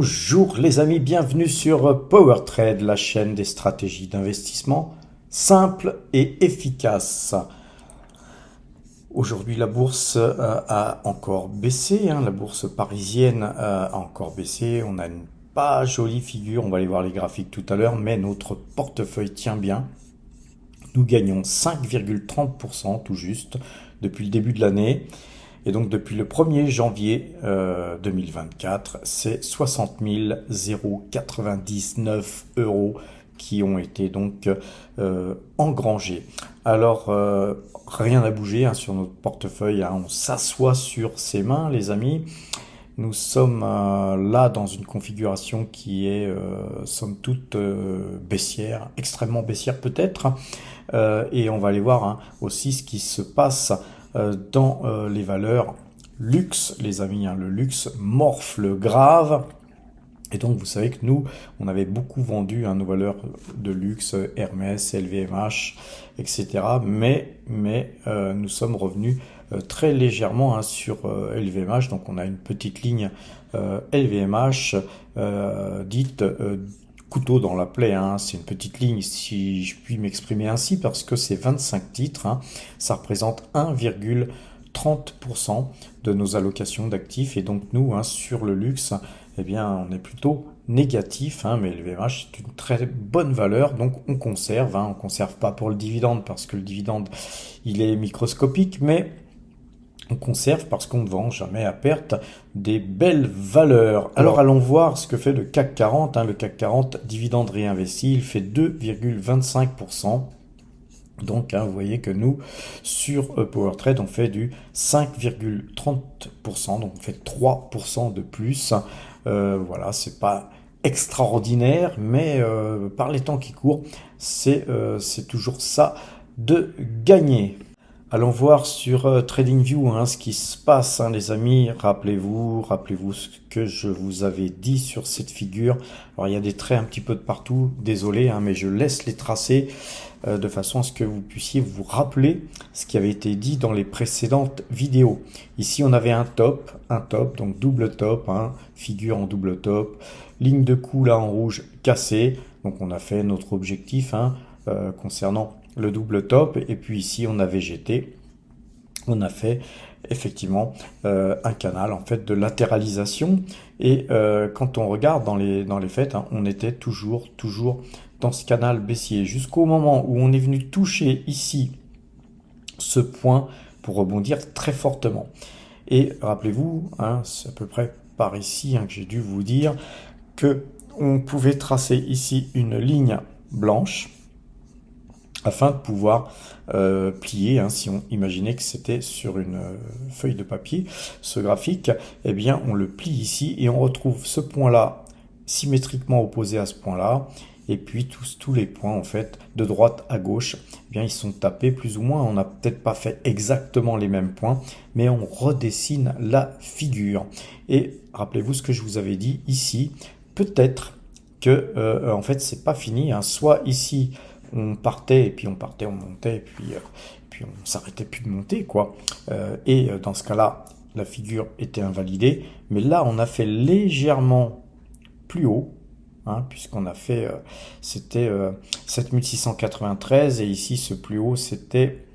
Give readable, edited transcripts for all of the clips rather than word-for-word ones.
Bonjour les amis, bienvenue sur Power Trade, la chaîne des stratégies d'investissement simples et efficaces. Aujourd'hui, la bourse a encore baissé, la bourse parisienne a encore baissé. On a une pas jolie figure, on va aller voir les graphiques tout à l'heure, mais notre portefeuille tient bien. Nous gagnons 5,30% tout juste depuis le début de l'année. Et donc depuis le 1er janvier 2024, c'est 60 099 euros qui ont été donc engrangés. Alors rien n'a bougé sur notre portefeuille, on s'assoit sur ses mains les amis. Nous sommes là dans une configuration qui est somme toute baissière, extrêmement baissière peut-être. Et on va aller voir aussi ce qui se passe dans les valeurs luxe, les amis, le luxe morfle grave. Et donc vous savez que nous, on avait beaucoup vendu nos valeurs de luxe, Hermès, LVMH, etc. Mais nous sommes revenus très légèrement sur LVMH. Donc on a une petite ligne LVMH dite couteau dans la plaie, c'est une petite ligne si je puis m'exprimer ainsi parce que c'est 25 titres, ça représente 1,30% de nos allocations d'actifs et donc nous sur le luxe, eh bien on est plutôt négatif, mais le VMH c'est une très bonne valeur donc on conserve, on conserve pas pour le dividende parce que le dividende il est microscopique mais on conserve parce qu'on ne vend jamais à perte des belles valeurs. Alors allons voir ce que fait le CAC 40. Le CAC 40, dividende réinvesti, il fait 2,25%. Donc vous voyez que nous, sur Power Trade, on fait du 5,30%. Donc on fait 3% de plus. Voilà, c'est pas extraordinaire, mais par les temps qui courent, c'est toujours ça de gagner. Allons voir sur TradingView ce qui se passe, les amis. Rappelez-vous ce que je vous avais dit sur cette figure. Alors il y a des traits un petit peu de partout, désolé, mais je laisse les tracer de façon à ce que vous puissiez vous rappeler ce qui avait été dit dans les précédentes vidéos. Ici on avait un top, donc double top, figure en double top, ligne de coup là en rouge cassée. Donc on a fait notre objectif concernant le double top et puis ici on a végété, on a fait effectivement un canal en fait de latéralisation et quand on regarde dans les faits, on était toujours dans ce canal baissier jusqu'au moment où on est venu toucher ici ce point pour rebondir très fortement. Et rappelez-vous, c'est à peu près par ici que j'ai dû vous dire que on pouvait tracer ici une ligne blanche afin de pouvoir plier, si on imaginait que c'était sur une feuille de papier, ce graphique, eh bien on le plie ici et on retrouve ce point-là symétriquement opposé à ce point-là, et puis tous les points en fait de droite à gauche, eh bien ils sont tapés plus ou moins, on n'a peut-être pas fait exactement les mêmes points, mais on redessine la figure. Et rappelez-vous ce que je vous avais dit ici, peut-être que en fait c'est pas fini, soit ici on partait et puis on montait et puis on s'arrêtait plus de monter et dans ce cas-là la figure était invalidée, mais là on a fait légèrement plus haut puisqu'on a fait c'était 7693 et ici ce plus haut c'était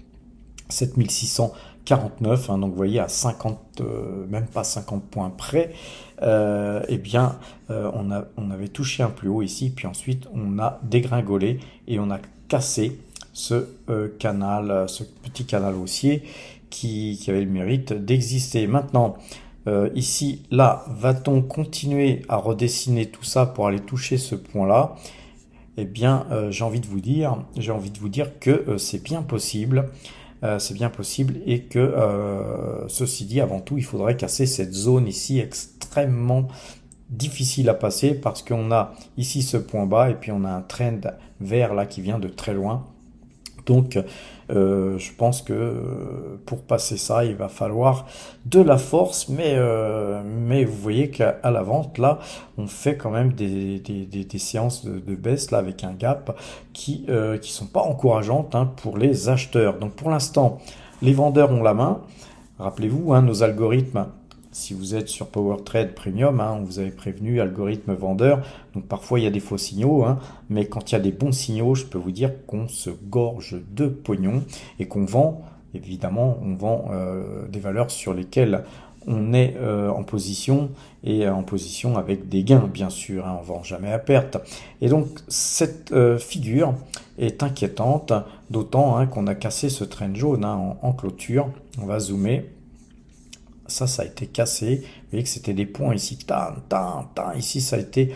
7649, donc vous voyez à 50 même pas 50 points près, eh bien on avait touché un plus haut ici, puis ensuite on a dégringolé et on a cassé ce canal, ce petit canal haussier qui avait le mérite d'exister. Maintenant ici, là, va-t-on continuer à redessiner tout ça pour aller toucher ce point-là? Eh bien, j'ai envie de vous dire que c'est bien possible. Et que ceci dit, avant tout, il faudrait casser cette zone ici extrêmement difficile à passer parce qu'on a ici ce point bas et puis on a un trend vert là qui vient de très loin. Donc je pense que pour passer ça, il va falloir de la force, mais vous voyez qu'à la vente, là, on fait quand même des séances de baisse là avec un gap qui sont pas encourageantes pour les acheteurs. Donc pour l'instant, les vendeurs ont la main. Rappelez-vous, nos algorithmes si vous êtes sur PowerTrade Premium, hein, on vous avait prévenu, algorithme vendeur, donc parfois il y a des faux signaux, hein, mais quand il y a des bons signaux, je peux vous dire qu'on se gorge de pognon et qu'on vend, évidemment, on vend des valeurs sur lesquelles on est en position et en position avec des gains, bien sûr, hein, on vend jamais à perte. Et donc cette figure est inquiétante, d'autant hein, qu'on a cassé ce trend jaune hein, en clôture. On va zoomer. Ça a été cassé. Vous voyez que c'était des points ici. Ici, ça a été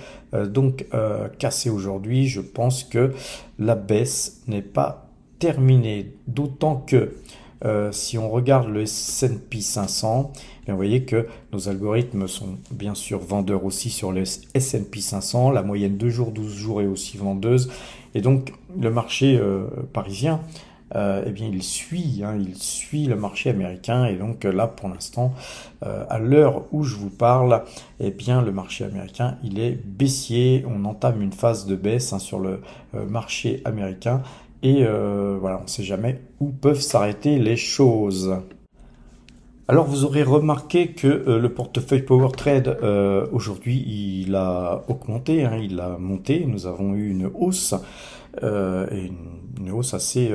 cassé aujourd'hui. Je pense que la baisse n'est pas terminée. D'autant que si on regarde le S&P 500, bien, vous voyez que nos algorithmes sont bien sûr vendeurs aussi sur le S&P 500. La moyenne 2 jours, 12 jours est aussi vendeuse. Et donc, le marché parisien, eh bien, il suit le marché américain. Et donc là, pour l'instant, à l'heure où je vous parle, eh bien, le marché américain, il est baissier. On entame une phase de baisse hein, sur le marché américain. Et voilà, on ne sait jamais où peuvent s'arrêter les choses. Alors vous aurez remarqué que le portefeuille PowerTrade aujourd'hui il a augmenté, hein, il a monté. Nous avons eu une hausse et une hausse assez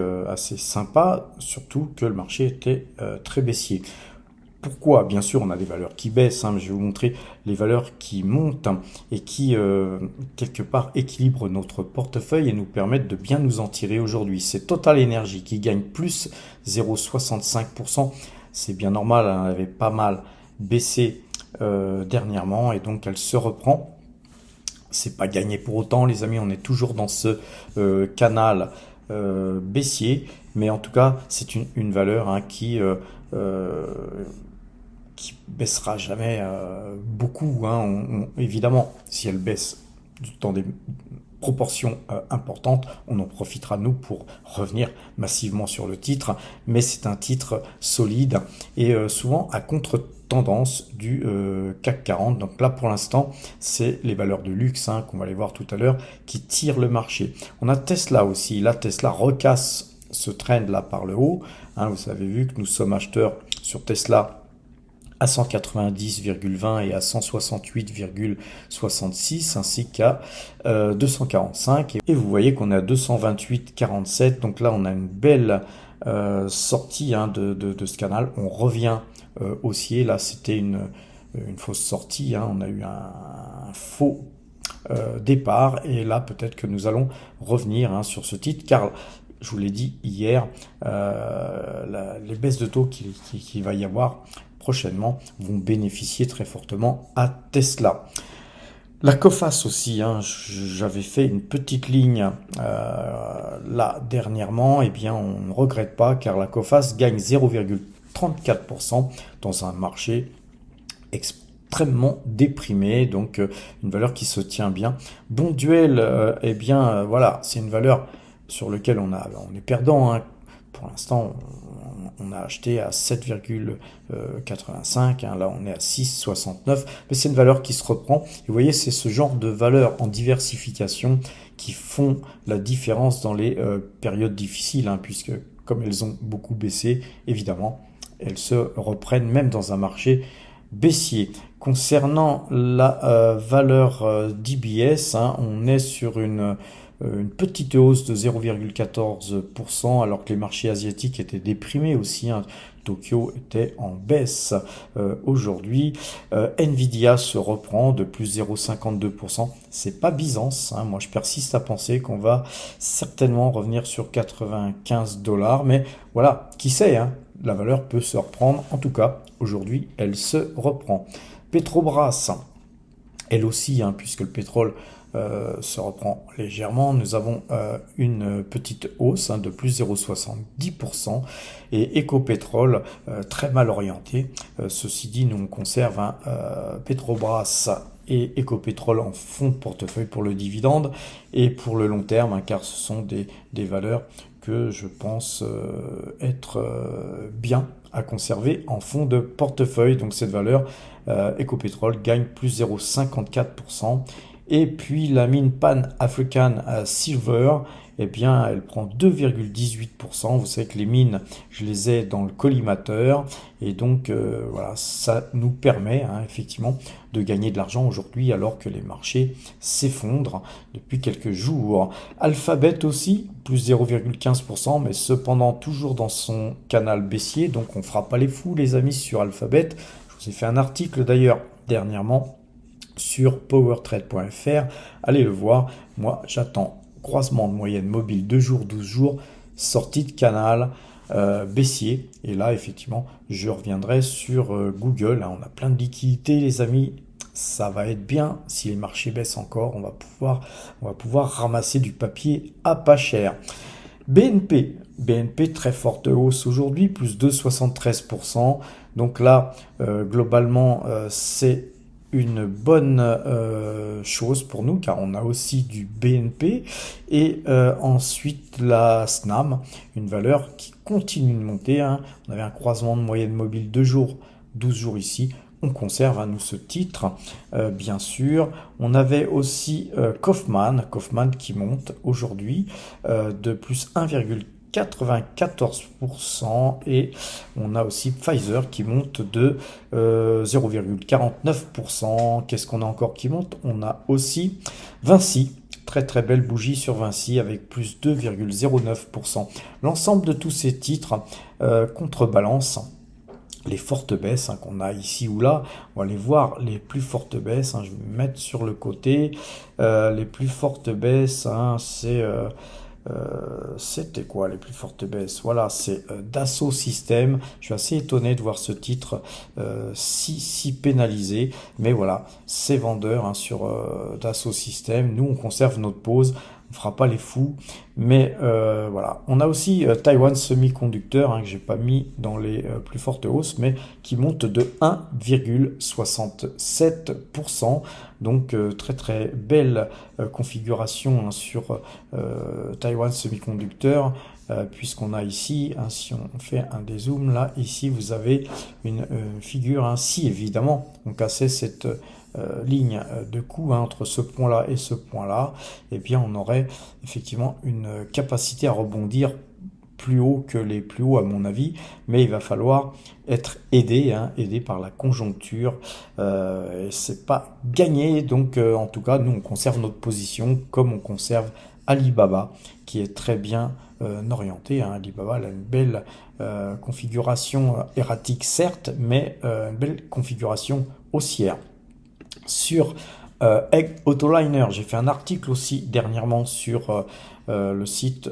sympa, surtout que le marché était très baissier. Pourquoi? Bien sûr, on a des valeurs qui baissent, hein, mais je vais vous montrer les valeurs qui montent hein, et qui, quelque part, équilibrent notre portefeuille et nous permettent de bien nous en tirer aujourd'hui. C'est Total Energy qui gagne plus 0,65%. C'est bien normal, hein, elle avait pas mal baissé dernièrement et donc elle se reprend. C'est pas gagné pour autant, les amis, on est toujours dans ce canal baissier, mais en tout cas, c'est une valeur hein, qui baissera jamais beaucoup. Hein. Évidemment, si elle baisse dans des proportions importantes, on en profitera nous pour revenir massivement sur le titre, mais c'est un titre solide et souvent à contre-tendance du CAC 40. Donc là pour l'instant c'est les valeurs de luxe hein, qu'on va aller voir tout à l'heure qui tirent le marché. On a Tesla aussi, là Tesla recasse ce trend là par le haut, hein, vous avez vu que nous sommes acheteurs sur Tesla à 190,20 et à 168,66 ainsi qu'à 245 et vous voyez qu'on est à 228,47. Donc là on a une belle sortie hein, de ce canal. On revient haussier. Là c'était une fausse sortie hein. On a eu un faux départ et là peut-être que nous allons revenir hein, sur ce titre car je vous l'ai dit hier, les baisses de taux qu'il va y avoir prochainement vont bénéficier très fortement à Tesla. La Coface aussi, hein, j'avais fait une petite ligne là dernièrement, et bien on ne regrette pas car la Coface gagne 0,34% dans un marché extrêmement déprimé, donc une valeur qui se tient bien. Bonduelle, eh bien voilà, c'est une valeur sur laquelle on est perdant, hein. Pour l'instant, on a acheté à 7,85, hein, là on est à 6,69, mais c'est une valeur qui se reprend. Et vous voyez, c'est ce genre de valeurs en diversification qui font la différence dans les périodes difficiles, hein, puisque comme elles ont beaucoup baissé, évidemment, elles se reprennent même dans un marché baissier. Concernant la valeur d'IBS, hein, on est sur une petite hausse de 0,14% alors que les marchés asiatiques étaient déprimés aussi, hein. Tokyo était en baisse aujourd'hui. Nvidia se reprend de plus 0,52%. C'est pas Byzance, hein. Moi je persiste à penser qu'on va certainement revenir sur 95 $, mais voilà, qui sait, hein, la valeur peut se reprendre. En tout cas, aujourd'hui, elle se reprend. Petrobras, elle aussi, hein, puisque le pétrole se reprend légèrement. Nous avons une petite hausse hein, de plus 0,70% et Ecopétrol très mal orienté. Ceci dit, nous on conserve hein, Petrobras et Ecopétrol en fonds de portefeuille pour le dividende et pour le long terme, hein, car ce sont des valeurs que je pense être bien à conserver en fonds de portefeuille. Donc cette valeur Ecopétrol gagne plus 0,54%. Et puis la mine Pan African Silver, eh bien, elle prend 2,18%. Vous savez que les mines, je les ai dans le collimateur. Et donc, voilà, ça nous permet effectivement de gagner de l'argent aujourd'hui alors que les marchés s'effondrent depuis quelques jours. Alphabet aussi, plus 0,15%, mais cependant toujours dans son canal baissier. Donc, on ne fera pas les fous, les amis, sur Alphabet. Je vous ai fait un article d'ailleurs dernièrement sur powertrade.fr. Allez le voir. Moi, j'attends croisement de moyenne mobile 2 jours, 12 jours, sortie de canal baissier. Et là, effectivement, je reviendrai sur Google. On a plein de liquidités, les amis. Ça va être bien. Si les marchés baissent encore, on va pouvoir ramasser du papier à pas cher. BNP, très forte hausse aujourd'hui, plus 2,73%. Donc là, globalement, c'est une bonne chose pour nous car on a aussi du BNP et ensuite la SNAM, une valeur qui continue de monter. On avait un croisement de moyenne mobile 2 jours, 12 jours ici. On conserve nous ce titre, bien sûr. On avait aussi Kaufmann qui monte aujourd'hui de plus 1,94% et on a aussi Pfizer qui monte de 0,49%. Qu'est-ce qu'on a encore qui monte? On a aussi Vinci. Très très belle bougie sur Vinci avec plus 2,09%. L'ensemble de tous ces titres contrebalance les fortes baisses qu'on a ici ou là. On va aller voir les plus fortes baisses. Je vais me mettre sur le côté. Les plus fortes baisses, c'était quoi les plus fortes baisses? Voilà, c'est Dassault Systèmes. Je suis assez étonné de voir ce titre si pénalisé. Mais voilà, c'est vendeur sur Dassault Systèmes. Nous, on conserve notre pause. On fera pas les fous, mais voilà. On a aussi Taiwan Semiconductor que j'ai pas mis dans les plus fortes hausses, mais qui monte de 1,67%. Donc très très belle configuration sur Taiwan Semiconductor. Puisqu'on a ici, si on fait un dézoom, là, ici, vous avez une figure, si évidemment on cassait cette ligne de coup entre ce point-là et ce point-là, et bien on aurait effectivement une capacité à rebondir plus haut que les plus hauts à mon avis, mais il va falloir être aidé par la conjoncture, et c'est pas gagné, donc en tout cas nous on conserve notre position comme on conserve Alibaba qui est très bien orienté. Alibaba elle a une belle configuration erratique certes, mais une belle configuration haussière. Sur Egg Autoliner, j'ai fait un article aussi dernièrement sur le site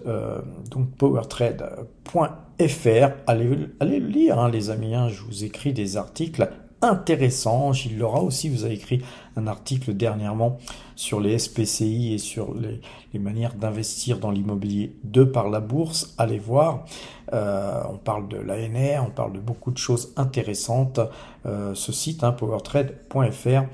donc powertrade.fr. Allez le lire les amis, je vous écris des articles intéressants. Gilles Laura aussi vous a écrit un article dernièrement sur les SPCI et sur les manières d'investir dans l'immobilier de par la bourse. Allez voir, on parle de l'ANR, on parle de beaucoup de choses intéressantes. Ce site powertrade.fr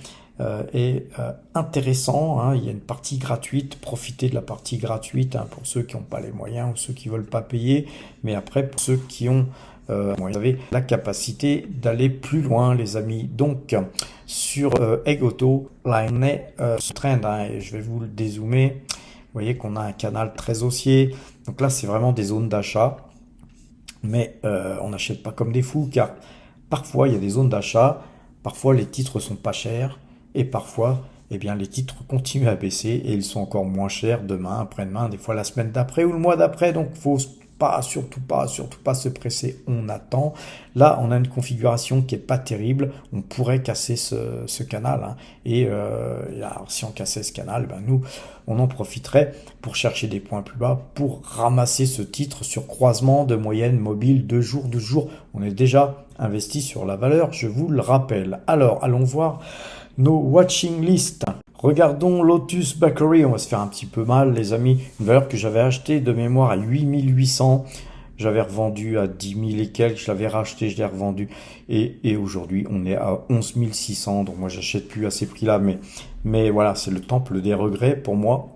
est intéressant, il y a une partie gratuite, profitez de la partie gratuite pour ceux qui n'ont pas les moyens ou ceux qui veulent pas payer, mais après pour ceux qui ont vous avez la capacité d'aller plus loin les amis. Donc sur Egg Auto, là on est ce trend et je vais vous le dézoomer. Vous voyez qu'on a un canal très haussier, donc là c'est vraiment des zones d'achat, mais on n'achète pas comme des fous car parfois il y a des zones d'achat, parfois les titres sont pas chers et parfois les titres continuent à baisser et ils sont encore moins chers demain, après-demain, des fois la semaine d'après ou le mois d'après. Donc faut surtout pas se presser, on attend. Là on a une configuration qui est pas terrible, on pourrait casser ce canal et alors, si on cassait ce canal, nous on en profiterait pour chercher des points plus bas, pour ramasser ce titre sur croisement de moyenne mobile 2 jours, 12 jours. On est déjà investi sur la valeur, je vous le rappelle. Alors allons voir nos watching list. Regardons Lotus Bakery, on va se faire un petit peu mal les amis, une valeur que j'avais achetée de mémoire à 8800, j'avais revendu à 10 000 et quelques, je l'avais racheté, je l'ai revendu et aujourd'hui on est à 11 600, donc moi j'achète plus à ces prix là, mais voilà, c'est le temple des regrets pour moi.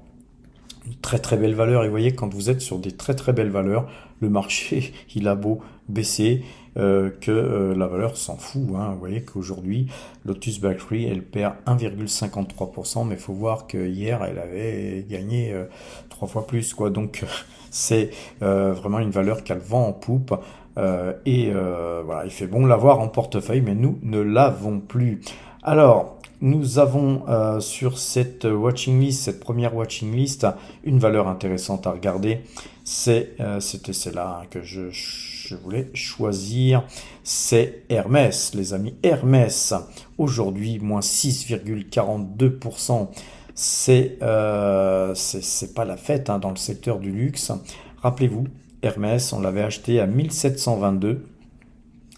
Une très très belle valeur et vous voyez quand vous êtes sur des très très belles valeurs, le marché il a beau baisser, que la valeur s'en fout, hein. Vous voyez qu'aujourd'hui, Lotus Bakery, elle perd 1,53%, mais il faut voir que hier, elle avait gagné 3 fois plus, quoi. Donc, c'est vraiment une valeur qu'elle vend en poupe. Voilà, il fait bon l'avoir en portefeuille, mais nous ne l'avons plus. Alors, nous avons sur cette watching list, cette première watching list, une valeur intéressante à regarder. C'était celle-là, hein, que je voulais choisir. C'est Hermès, les amis. Hermès, aujourd'hui, moins 6,42%. C'est pas la fête, hein, dans le secteur du luxe. Rappelez-vous, Hermès, on l'avait acheté à 1722,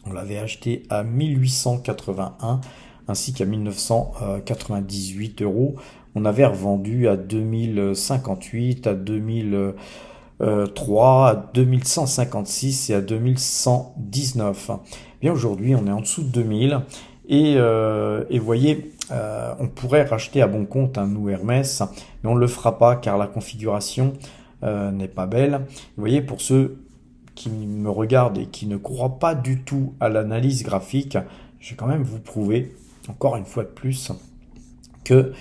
on l'avait acheté à 1881, ainsi qu'à 1998 euros. On avait revendu à 2058, à 2003, à 2156 et à 2119. Bien, aujourd'hui, on est en dessous de 2000. Et vous voyez, on pourrait racheter à bon compte un nous Hermès, mais on ne le fera pas car la configuration n'est pas belle. Vous voyez, pour ceux qui me regardent et qui ne croient pas du tout à l'analyse graphique, je vais quand même vous prouver, encore une fois de plus, que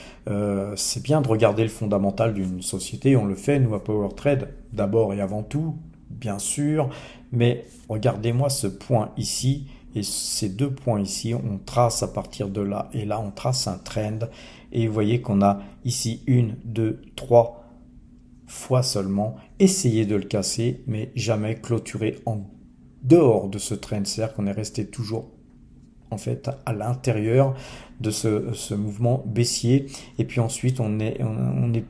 c'est bien de regarder le fondamental d'une société. On le fait, nous, à PowerTrade, d'abord et avant tout, bien sûr, mais regardez-moi ce point ici et ces 2 points ici. On trace à partir de là et là, on trace un trend. Et vous voyez qu'on a ici 1, 2, 3 fois seulement essayé de le casser, mais jamais clôturé en dehors de ce trend. C'est-à-dire qu'on est resté toujours en fait à l'intérieur de ce mouvement baissier. Et puis ensuite, on est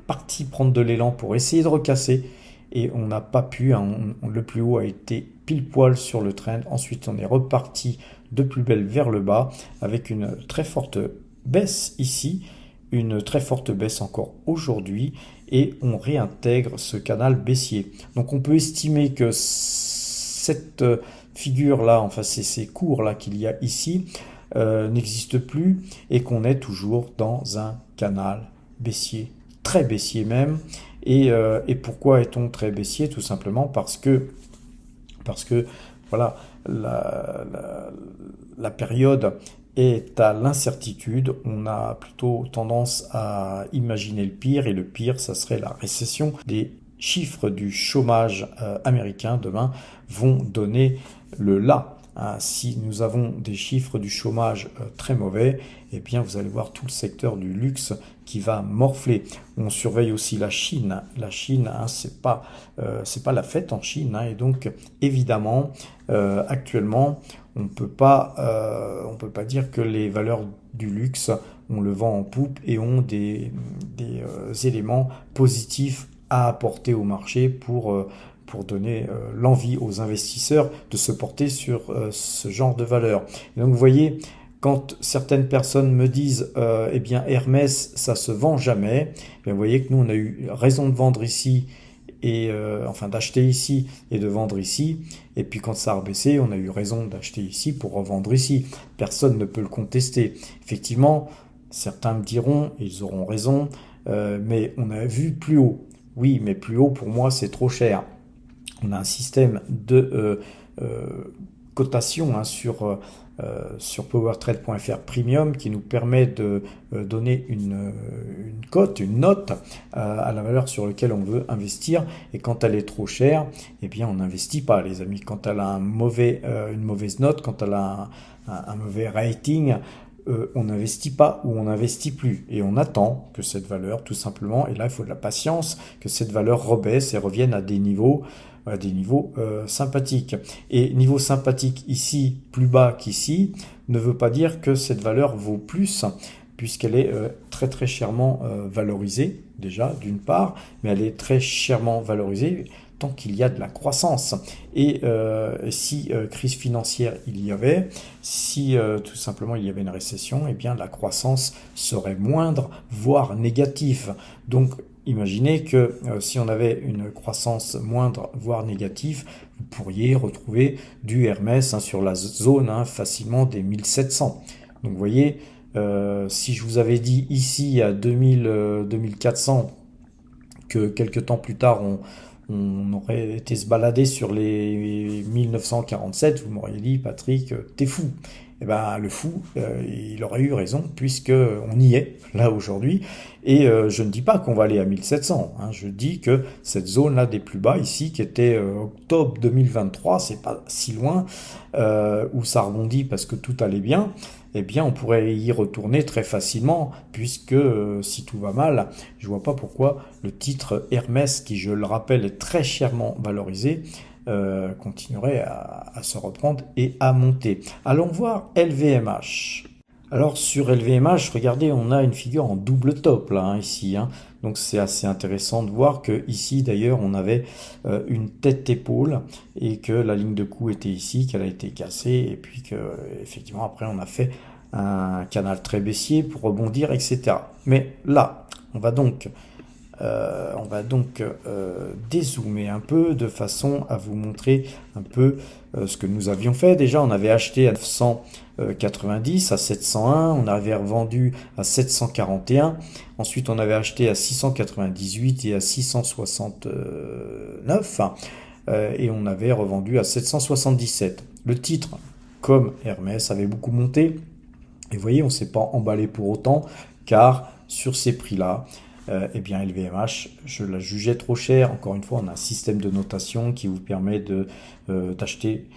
parti prendre de l'élan pour essayer de recasser. Et on n'a pas pu, hein. Le plus haut a été pile poil sur le trend. Ensuite, on est reparti de plus belle vers le bas avec une très forte baisse ici, une très forte baisse encore aujourd'hui, et on réintègre ce canal baissier. Donc on peut estimer que cette figure-là, enfin ces cours-là qu'il y a ici, n'existe plus, et qu'on est toujours dans un canal baissier, très baissier même. Et pourquoi est-on très baissier? Tout simplement parce que voilà, la période est à l'incertitude. On a plutôt tendance à imaginer le pire, et le pire, ça serait la récession. Les chiffres du chômage américain demain vont donner le là. Si nous avons des chiffres du chômage très mauvais, eh bien vous allez voir tout le secteur du luxe qui va morfler. On surveille aussi la Chine. La Chine, c'est pas la fête en Chine, et donc évidemment actuellement on peut pas dire que les valeurs du luxe, on le vend en poupe et ont des éléments positifs à apporter au marché pour donner l'envie aux investisseurs de se porter sur ce genre de valeur. Et donc vous voyez, quand certaines personnes me disent eh bien Hermès, ça se vend jamais, vous voyez que nous on a eu raison de vendre ici, et enfin d'acheter ici et de vendre ici, et puis quand ça a rebaissé, on a eu raison d'acheter ici pour revendre ici. Personne ne peut le contester. Effectivement, certains me diront, et ils auront raison, mais on a vu plus haut. Oui, mais plus haut pour moi c'est trop cher. On a un système de cotation, hein, sur PowerTrade.fr Premium, qui nous permet de donner une cote, une note à la valeur sur laquelle on veut investir. Et quand elle est trop chère, eh bien on n'investit pas, les amis. Quand elle a une mauvaise note, quand elle a un mauvais rating, on n'investit pas ou on n'investit plus, et on attend que cette valeur, tout simplement, et là il faut de la patience, que cette valeur rebaisse et revienne à des niveaux sympathiques. Et niveau sympathique ici, plus bas qu'ici, ne veut pas dire que cette valeur vaut plus, puisqu'elle est très très chèrement valorisée, déjà d'une part, mais elle est très chèrement valorisée tant qu'il y a de la croissance. Et si crise financière il y avait, si tout simplement il y avait une récession, eh bien la croissance serait moindre, voire négative. Donc imaginez que si on avait une croissance moindre, voire négative, vous pourriez retrouver du Hermès, hein, sur la zone, hein, facilement des 1700. Donc vous voyez, si je vous avais dit ici à 2400 que quelques temps plus tard on aurait été se balader sur les 1947, vous m'auriez dit, Patrick, t'es fou. Eh ben, le fou, il aurait eu raison, puisque on y est, là, aujourd'hui. Et je ne dis pas qu'on va aller à 1700, hein, je dis que cette zone-là des plus bas, ici, qui était octobre 2023, c'est pas si loin, où ça rebondit parce que tout allait bien, eh bien, on pourrait y retourner très facilement, puisque si tout va mal, je vois pas pourquoi le titre Hermès, qui, je le rappelle, est très chèrement valorisé, continuerait à se reprendre et à monter. Allons voir LVMH. Alors sur LVMH, regardez, on a une figure en double top là, hein, ici, hein. Donc c'est assez intéressant de voir que ici d'ailleurs on avait une tête-épaule et que la ligne de cou était ici, qu'elle a été cassée et puis que effectivement après on a fait un canal très baissier pour rebondir, etc. Mais là, on va donc dézoomer un peu de façon à vous montrer un peu ce que nous avions fait. Déjà, on avait acheté à 990, à 701, on avait revendu à 741, ensuite on avait acheté à 698 et à 669, et on avait revendu à 777. Le titre, comme Hermès, avait beaucoup monté, et vous voyez, on ne s'est pas emballé pour autant, car sur ces prix-là, eh bien LVMH, je la jugeais trop cher. Encore une fois, on a un système de notation qui vous permet d'acheter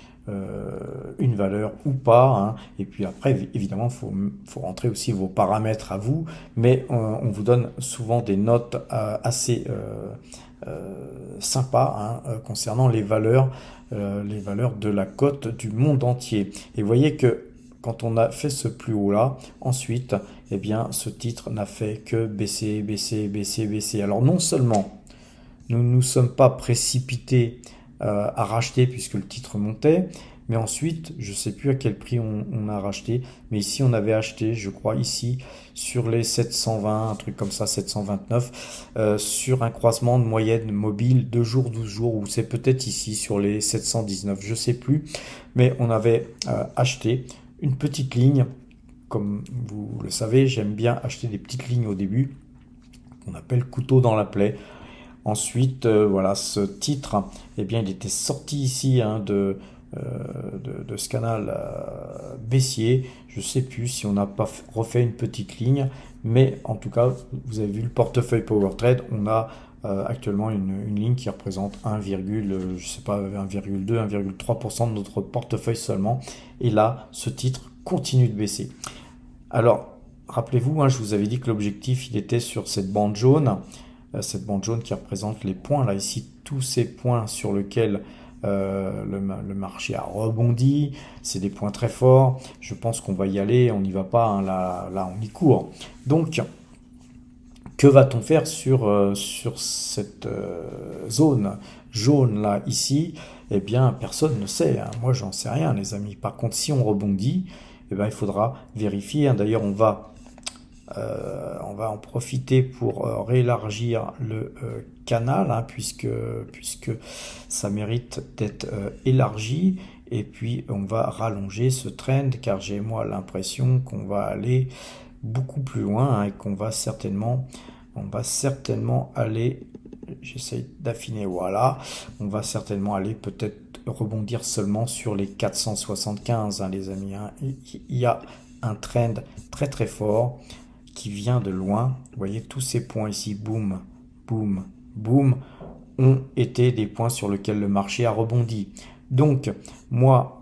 une valeur ou pas, hein. Et puis après, évidemment, faut rentrer aussi vos paramètres à vous, mais on vous donne souvent des notes assez sympas, hein, concernant les valeurs de la cote du monde entier. Et vous voyez que quand on a fait ce plus haut là, ensuite, eh bien, ce titre n'a fait que baisser, baisser, baisser, baisser. Alors non seulement nous ne nous sommes pas précipités à racheter puisque le titre montait, mais ensuite, je ne sais plus à quel prix on a racheté, mais ici on avait acheté, je crois ici, sur les 720, un truc comme ça, 729, sur un croisement de moyenne mobile 2 jours, 12 jours, ou c'est peut-être ici sur les 719, je ne sais plus, mais on avait acheté une petite ligne. Comme vous le savez, j'aime bien acheter des petites lignes au début, qu'on appelle couteau dans la plaie. Ensuite, voilà, ce titre, eh bien, il était sorti ici, hein, de ce canal baissier. Je ne sais plus si on n'a pas refait une petite ligne, mais en tout cas, vous avez vu le portefeuille Power Trade, on a actuellement une ligne qui représente 1, je sais pas, 1,2, 1,3% de notre portefeuille seulement. Et là, ce titre continue de baisser. Alors, rappelez-vous, hein, je vous avais dit que l'objectif, il était sur cette bande jaune qui représente les points, là, ici, tous ces points sur lesquels le marché a rebondi, c'est des points très forts, je pense qu'on va y aller, on n'y va pas, hein, là, on y court. Donc, que va-t-on faire sur cette zone jaune là, ici? Eh bien, personne ne sait, hein. Moi, j'en sais rien, les amis. Par contre, si on rebondit, eh bien, il faudra vérifier, hein. D'ailleurs, on va en profiter pour réélargir le canal, hein, puisque ça mérite d'être élargi. Et puis, on va rallonger ce trend, car j'ai moi l'impression qu'on va aller beaucoup plus loin, hein, et qu'on va certainement aller, j'essaie d'affiner, voilà, on va certainement aller peut-être rebondir seulement sur les 475, hein, les amis, hein. Il y a un trend très très fort qui vient de loin. Vous voyez tous ces points ici, boum, boum, boum, ont été des points sur lesquels le marché a rebondi. Donc, moi,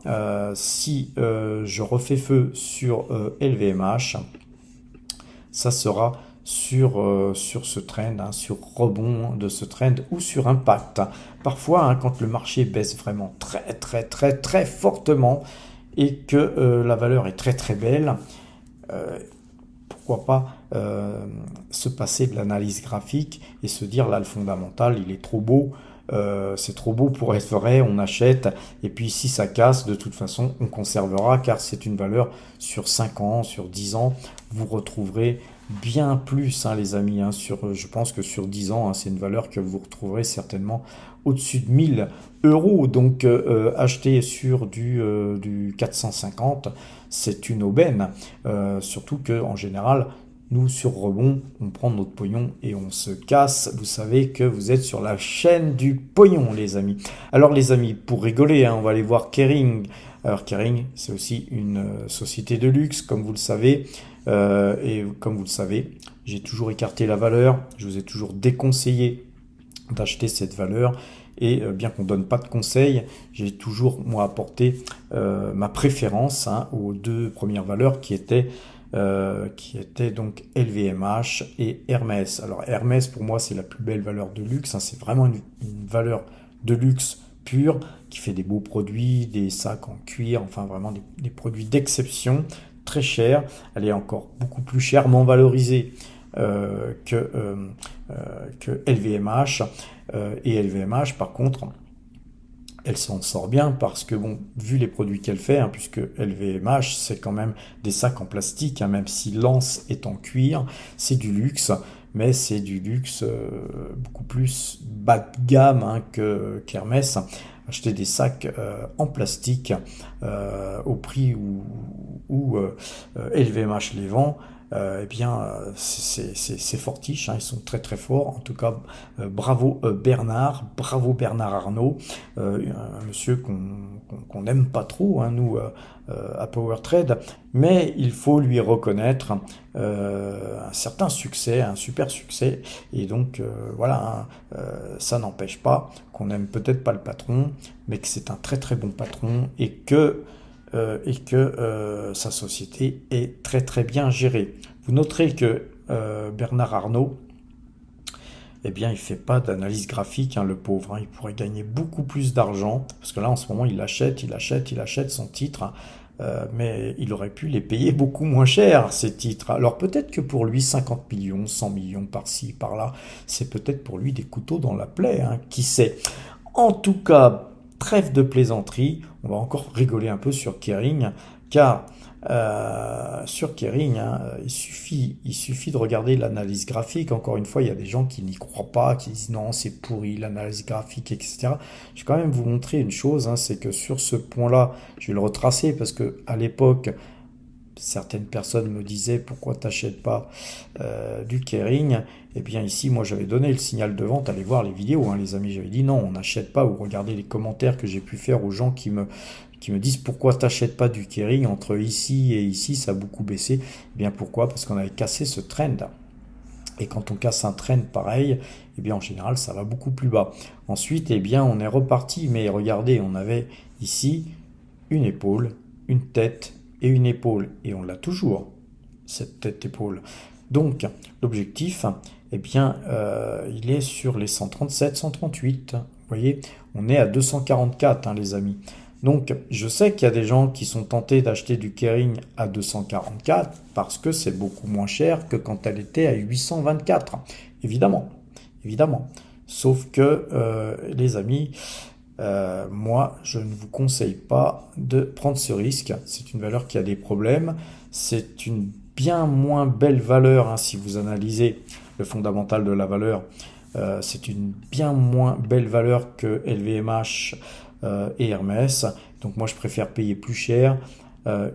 si je refais feu sur LVMH, ça sera sur ce trend, hein, sur rebond de ce trend ou sur impact. Parfois, hein, quand le marché baisse vraiment très très très très fortement et que la valeur est très très belle, pourquoi pas se passer de l'analyse graphique et se dire là le fondamental il est trop beau, c'est trop beau pour être vrai, on achète, et puis si ça casse, de toute façon on conservera, car c'est une valeur sur 5 ans, sur 10 ans, vous retrouverez bien plus, hein, les amis, hein, je pense que sur 10 ans, hein, c'est une valeur que vous retrouverez certainement au-dessus de 1000 euros. Donc acheter sur du 450, c'est une aubaine, surtout que en général Nous, sur rebond, on prend notre pognon et on se casse. Vous savez que vous êtes sur la chaîne du pognon, les amis. Alors, les amis, pour rigoler, hein, on va aller voir Kering. Alors, Kering, c'est aussi une société de luxe, comme vous le savez. Et comme vous le savez, j'ai toujours écarté la valeur. Je vous ai toujours déconseillé d'acheter cette valeur. Et bien qu'on ne donne pas de conseils, j'ai toujours, moi, apporté ma préférence aux deux premières valeurs qui étaient donc LVMH et Hermès. Alors Hermès, pour moi, c'est la plus belle valeur de luxe. C'est vraiment une valeur de luxe pure qui fait des beaux produits, des sacs en cuir, enfin vraiment des produits d'exception, très chers. Elle est encore beaucoup plus chèrement valorisée que LVMH. Et LVMH, par contre, elle s'en sort bien parce que, bon, vu les produits qu'elle fait, puisque LVMH, c'est quand même des sacs en plastique, même si l'anse est en cuir, c'est du luxe, mais c'est du luxe beaucoup plus bas de gamme qu'Hermès. Acheter des sacs en plastique au prix où LVMH les vend, eh bien, c'est fortiche, ils sont très très forts. En tout cas, bravo Bernard Arnault, un monsieur qu'on n'aime pas trop, nous, à PowerTrade, mais il faut lui reconnaître un certain succès, un super succès, et donc voilà, ça n'empêche pas qu'on n'aime peut-être pas le patron, mais que c'est un très très bon patron et que sa société est très très bien gérée. Vous noterez que Bernard Arnault, eh bien, il ne fait pas d'analyse graphique, le pauvre. Il pourrait gagner beaucoup plus d'argent, parce que là, en ce moment, il achète son titre, mais il aurait pu les payer beaucoup moins cher, ces titres. Alors peut-être que pour lui, 50 millions, 100 millions par-ci, par-là, c'est peut-être pour lui des couteaux dans la plaie, qui sait. En tout cas, trêve de plaisanterie, on va encore rigoler un peu sur Kering, car sur Kering, il suffit de regarder l'analyse graphique. Encore une fois, il y a des gens qui n'y croient pas, qui disent non, c'est pourri l'analyse graphique, etc. Je vais quand même vous montrer une chose, c'est que sur ce point-là, je vais le retracer parce que à l'époque, certaines personnes me disaient pourquoi t'achètes pas du Kering. Eh bien ici, moi j'avais donné le signal de vente, allez voir les vidéos, les amis, j'avais dit non, on n'achète pas, ou regardez les commentaires que j'ai pu faire aux gens qui me disent pourquoi t'achètes pas du Kering, entre ici et ici ça a beaucoup baissé. Eh bien pourquoi? Parce qu'on avait cassé ce trend. Et quand on casse un trend pareil, eh bien en général ça va beaucoup plus bas. Ensuite, eh bien on est reparti, mais regardez, on avait ici une épaule, une tête et une épaule, et on l'a toujours, cette tête-épaule. Donc l'objectif, eh bien il est sur les 137, 138. Vous voyez, on est à 244, les amis. Donc, je sais qu'il y a des gens qui sont tentés d'acheter du Kering à 244 parce que c'est beaucoup moins cher que quand elle était à 824. Évidemment, évidemment. Sauf que, les amis, moi, je ne vous conseille pas de prendre ce risque. C'est une valeur qui a des problèmes. C'est une bien moins belle valeur, si vous analysez le fondamental de la valeur. C'est une bien moins belle valeur que LVMH et Hermès. Donc moi je préfère payer plus cher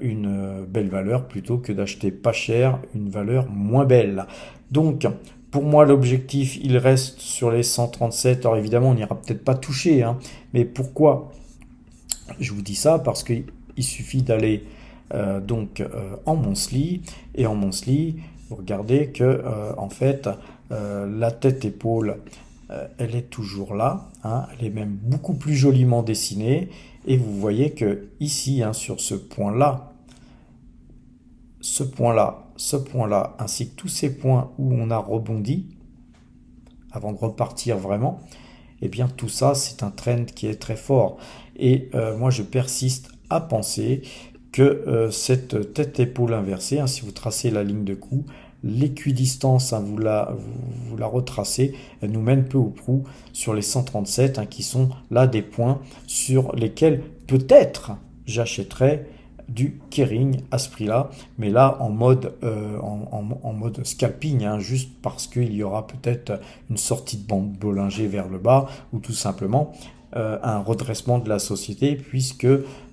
une belle valeur plutôt que d'acheter pas cher une valeur moins belle. Donc pour moi l'objectif il reste sur les 137. Alors évidemment on n'ira peut-être pas toucher, mais pourquoi je vous dis ça? Parce qu'il suffit d'aller en monthly, et en monthly vous regardez que en fait la tête-épaule elle est toujours là, elle est même beaucoup plus joliment dessinée, et vous voyez que ici, sur ce point-là, ainsi que tous ces points où on a rebondi, avant de repartir vraiment, eh bien tout ça, c'est un trend qui est très fort. Et moi, je persiste à penser que cette tête-épaule inversée, si vous tracez la ligne de coup, l'équidistance, vous la retracez, elle nous mène peu ou prou sur les 137, qui sont là des points sur lesquels peut-être j'achèterai du Kering à ce prix-là, mais là en mode scalping, juste parce qu'il y aura peut-être une sortie de bande Bollinger vers le bas, ou tout simplement un redressement de la société, puisque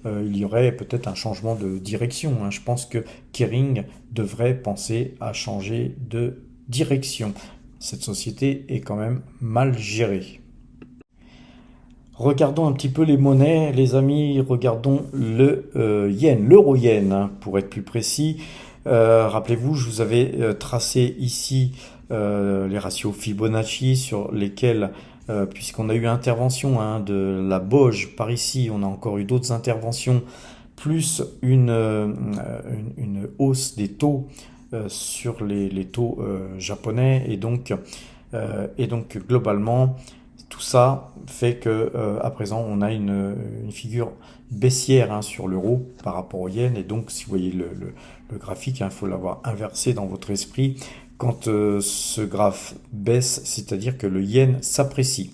il y aurait peut-être un changement de direction, hein. Je pense que Kering devrait penser à changer de direction. Cette société est quand même mal gérée. Regardons un petit peu les monnaies, les amis. Regardons le yen, l'euro-yen, hein, pour être plus précis. Rappelez-vous, je vous avais tracé ici les ratios Fibonacci sur lesquels, puisqu'on a eu intervention, hein, de la Boge par ici, on a encore eu d'autres interventions, plus une hausse des taux sur les taux japonais. Et donc globalement, tout ça fait que à présent on a une figure baissière, hein, sur l'euro par rapport au yen. Et donc si vous voyez le graphique, il faut l'avoir inversé dans votre esprit. Quand ce graphe baisse, c'est-à-dire que le yen s'apprécie.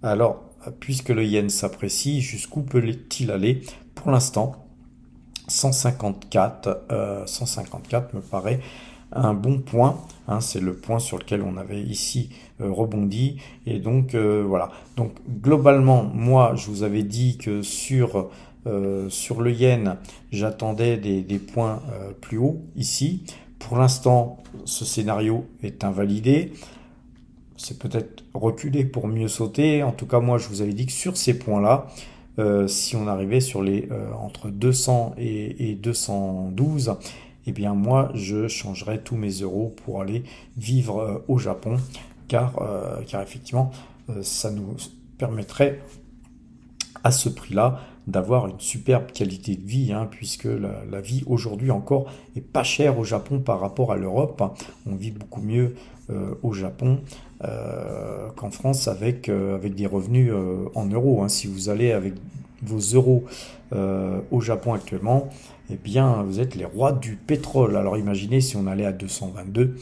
Alors, puisque le yen s'apprécie, jusqu'où peut-il aller? Pour l'instant, 154 me paraît un bon point, hein. C'est le point sur lequel on avait ici rebondi. Et donc voilà. Donc globalement, moi je vous avais dit que sur le yen, j'attendais des points plus hauts ici. Pour l'instant, ce scénario est invalidé. C'est peut-être reculé pour mieux sauter. En tout cas, moi je vous avais dit que sur ces points-là, si on arrivait sur les entre 200 et 212, eh bien moi je changerais tous mes euros pour aller vivre au Japon, car effectivement ça nous permettrait à ce prix-là d'avoir une superbe qualité de vie, hein, puisque la vie aujourd'hui encore est pas chère au Japon par rapport à l'Europe, hein. On vit beaucoup mieux au Japon qu'en France avec des revenus en euros, hein. Si vous allez avec vos euros au Japon actuellement, eh bien vous êtes les rois du pétrole. Alors imaginez si on allait à 222,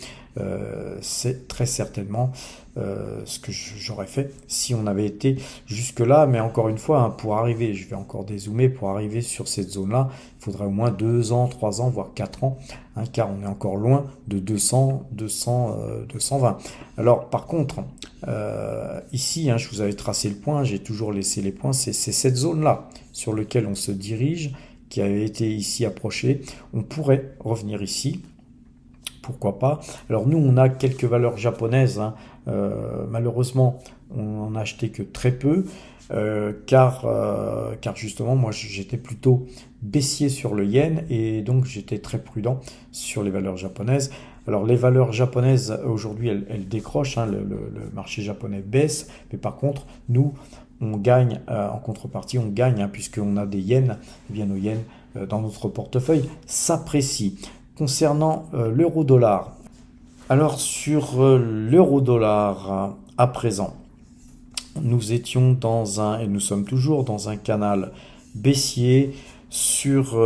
c'est très certainement ce que j'aurais fait si on avait été jusque là. Mais encore une fois, hein, pour arriver, je vais encore dézoomer, pour arriver sur cette zone là, il faudrait au moins 2 ans, 3 ans, voire 4 ans, hein, car on est encore loin de 220. Alors par contre, ici, hein, je vous avais tracé le point, j'ai toujours laissé les points, c'est cette zone là sur laquelle on se dirige, qui avait été ici approchée. On pourrait revenir ici, pourquoi pas. Alors nous, on a quelques valeurs japonaises, hein. Malheureusement, on n'en a acheté que très peu, car justement, moi, j'étais plutôt baissier sur le yen, et donc j'étais très prudent sur les valeurs japonaises. Alors les valeurs japonaises, aujourd'hui, elles décrochent, hein, le marché japonais baisse, mais par contre, nous, on gagne, en contrepartie, on gagne, hein, puisqu'on a des yens, et bien nos yens dans notre portefeuille s'apprécient. Concernant l'euro-dollar, alors sur l'euro-dollar, à présent, nous étions et nous sommes toujours dans un canal baissier. Sur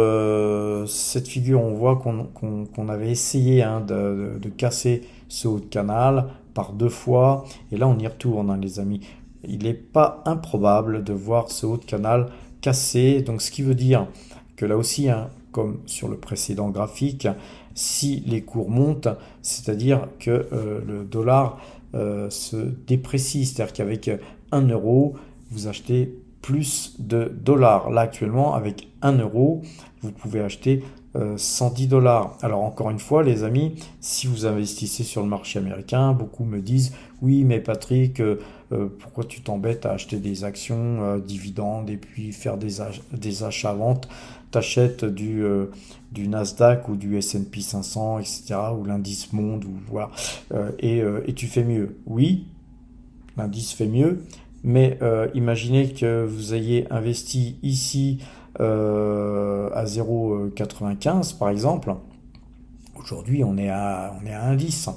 cette figure, on voit qu'on avait essayé, hein, de casser ce haut de canal par 2 fois, et là on y retourne, hein, les amis. Il n'est pas improbable de voir ce haut de canal cassé, donc ce qui veut dire que là aussi, hein, comme sur le précédent graphique, si les cours montent, c'est-à-dire que le dollar se déprécie, c'est-à-dire qu'avec 1 euro, vous achetez plus de dollars. Là actuellement, avec 1 euro, vous pouvez acheter 110 dollars. Alors encore une fois, les amis, si vous investissez sur le marché américain, beaucoup me disent, oui, mais Patrick, pourquoi tu t'embêtes à acheter des actions, dividendes, et puis faire des achats-ventes? T'achètes du Nasdaq ou du S&P 500, etc., ou l'indice monde, ou voilà, et tu fais mieux. Oui, l'indice fait mieux, mais imaginez que vous ayez investi ici à 0,95 par exemple. Aujourd'hui, on est à 1,10.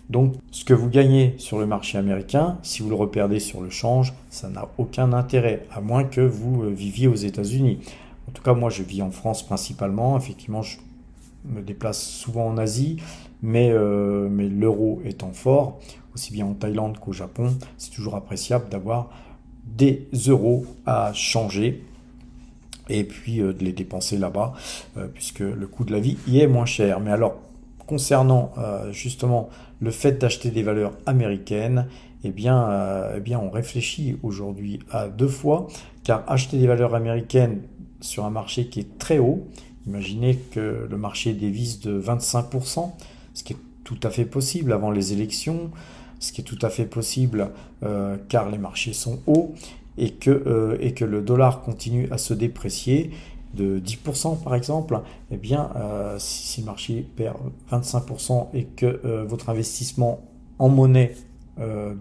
Donc, ce que vous gagnez sur le marché américain, si vous le reperdez sur le change, ça n'a aucun intérêt, à moins que vous viviez aux États-Unis. En tout cas, moi, je vis en France principalement. Effectivement, je me déplace souvent en Asie, mais l'euro étant fort, aussi bien en Thaïlande qu'au Japon, c'est toujours appréciable d'avoir des euros à changer et puis de les dépenser là-bas, puisque le coût de la vie y est moins cher. Mais alors, concernant justement le fait d'acheter des valeurs américaines, on réfléchit aujourd'hui à deux fois, car acheter des valeurs américaines sur un marché qui est très haut, imaginez que le marché dévisse de 25%, ce qui est tout à fait possible avant les élections, ce qui est tout à fait possible car les marchés sont hauts et que le dollar continue à se déprécier de 10% par exemple, si le marché perd 25% et que votre investissement en monnaie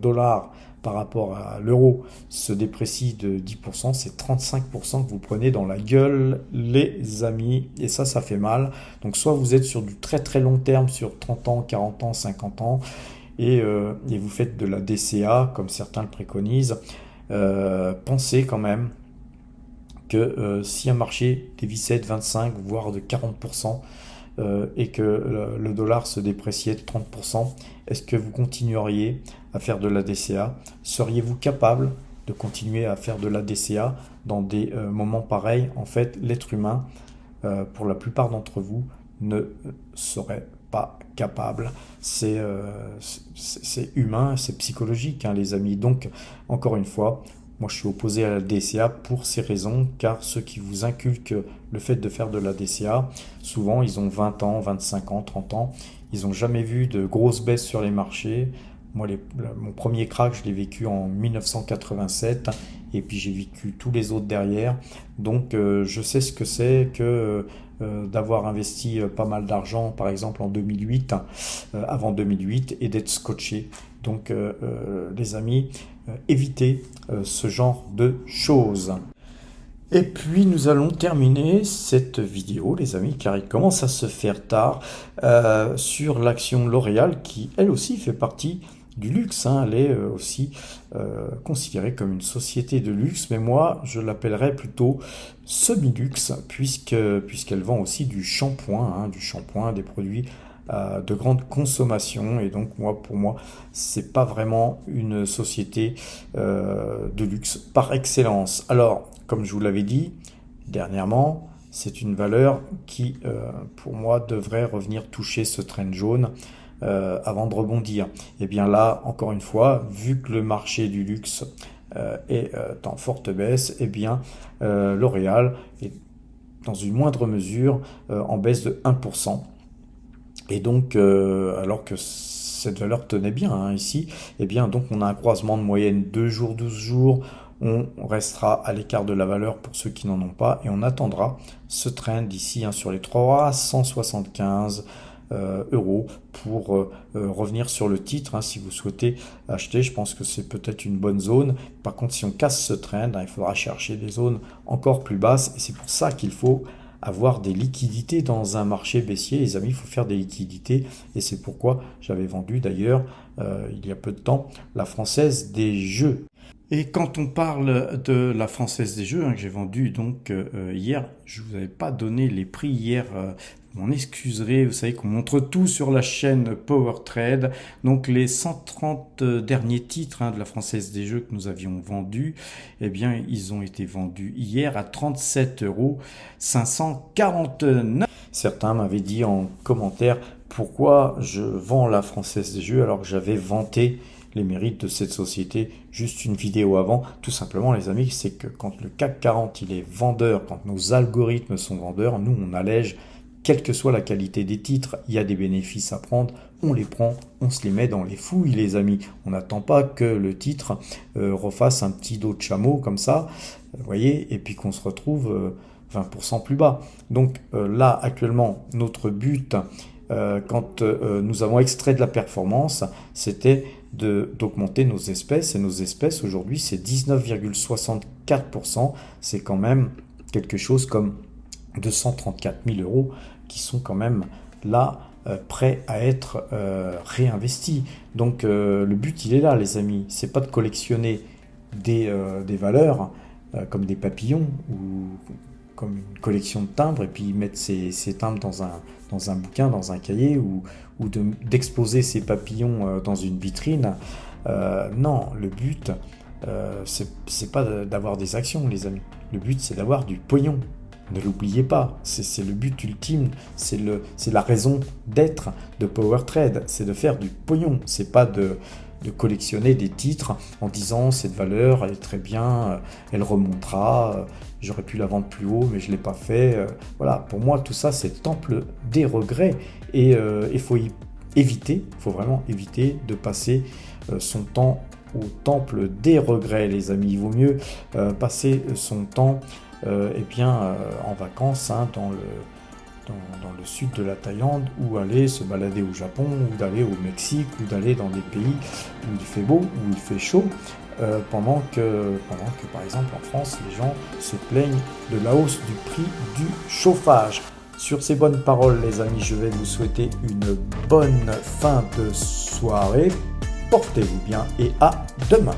dollar par rapport à l'euro se déprécie de 10%, c'est 35% que vous prenez dans la gueule, les amis, et ça fait mal. Donc soit vous êtes sur du très très long terme, sur 30 ans, 40 ans, 50 ans, et vous faites de la DCA, comme certains le préconisent. Pensez quand même que si un marché dévissait de 25, voire de 40%, et que le dollar se dépréciait de 30%, est-ce que vous continueriez à faire de la DCA? Seriez-vous capable de continuer à faire de la DCA dans des moments pareils? En fait, l'être humain, pour la plupart d'entre vous, ne serait pas capable. C'est humain, c'est psychologique, hein, les amis. Donc, encore une fois, moi, je suis opposé à la DCA pour ces raisons, car ceux qui vous inculquent le fait de faire de la DCA, souvent, ils ont 20 ans, 25 ans, 30 ans. Ils n'ont jamais vu de grosses baisses sur les marchés. Moi, mon premier crack, je l'ai vécu en 1987, et puis j'ai vécu tous les autres derrière. Donc, je sais ce que c'est que d'avoir investi pas mal d'argent, par exemple en 2008, avant 2008, et d'être scotché. Donc, les amis, évitez ce genre de choses. Et puis nous allons terminer cette vidéo, les amis, car il commence à se faire tard, sur l'action L'Oréal, qui elle aussi fait partie du luxe, hein. Elle est aussi considérée comme une société de luxe, mais moi je l'appellerais plutôt semi-luxe, puisqu'elle vend aussi du shampoing, hein, des produits de grande consommation, et donc pour moi c'est pas vraiment une société de luxe par excellence. Alors comme je vous l'avais dit dernièrement, c'est une valeur qui pour moi devrait revenir toucher ce trend jaune avant de rebondir. Et bien là, encore une fois, vu que le marché du luxe est en forte baisse, L'Oréal est dans une moindre mesure en baisse de 1%. Et donc, alors que cette valeur tenait bien, hein, ici, donc on a un croisement de moyenne 2 jours, 12 jours. On restera à l'écart de la valeur pour ceux qui n'en ont pas, et on attendra ce trend ici, hein, sur les 375 euros pour revenir sur le titre, hein, si vous souhaitez acheter. Je pense que c'est peut-être une bonne zone. Par contre, si on casse ce trend, hein, il faudra chercher des zones encore plus basses, et c'est pour ça qu'il faut avoir des liquidités dans un marché baissier. Les amis, il faut faire des liquidités, et c'est pourquoi j'avais vendu d'ailleurs il y a peu de temps la Française des Jeux. Et quand on parle de la Française des Jeux, hein, que j'ai vendu donc hier, je vous avais pas donné les prix hier, vous m'en excuserez, vous savez qu'on montre tout sur la chaîne Power Trade. Donc les 130 derniers titres, hein, de la Française des Jeux que nous avions vendus, ils ont été vendus hier à 37,549 €. Certains m'avaient dit en commentaire pourquoi je vends la Française des Jeux alors que j'avais vanté les mérites de cette société juste une vidéo avant. Tout simplement, les amis, c'est que quand le CAC 40 il est vendeur, quand nos algorithmes sont vendeurs, nous on allège, quelle que soit la qualité des titres. Il y a des bénéfices à prendre, on les prend, on se les met dans les fouilles, les amis. On n'attend pas que le titre refasse un petit dos de chameau comme ça, vous voyez, et puis qu'on se retrouve 20% plus bas. Donc là, actuellement, notre but, quand nous avons extrait de la performance, c'était d'augmenter nos espèces, et nos espèces aujourd'hui c'est 19,64%, c'est quand même quelque chose comme 234 000 € qui sont quand même là prêts à être réinvestis. Donc le but il est là, les amis, c'est pas de collectionner des valeurs comme des papillons ou comme une collection de timbres, et puis mettre ces timbres dans un bouquin, dans un cahier, ou d'exposer ces papillons dans une vitrine. Non, le but, c'est pas d'avoir des actions, les amis. Le but, c'est d'avoir du pognon. Ne l'oubliez pas, c'est le but ultime, c'est la raison d'être de PowerTrade, c'est de faire du pognon, c'est pas de collectionner des titres en disant cette valeur elle est très bien, elle remontera, j'aurais pu la vendre plus haut mais je ne l'ai pas fait. Voilà, pour moi tout ça c'est le temple des regrets et il faut éviter, il faut vraiment éviter de passer son temps au temple des regrets, les amis. Il vaut mieux passer son temps en vacances dans le sud de la Thaïlande, ou aller se balader au Japon, ou d'aller au Mexique, ou d'aller dans des pays où il fait beau, où il fait chaud, pendant que par exemple en France, les gens se plaignent de la hausse du prix du chauffage. Sur ces bonnes paroles, les amis, je vais vous souhaiter une bonne fin de soirée. Portez-vous bien et à demain.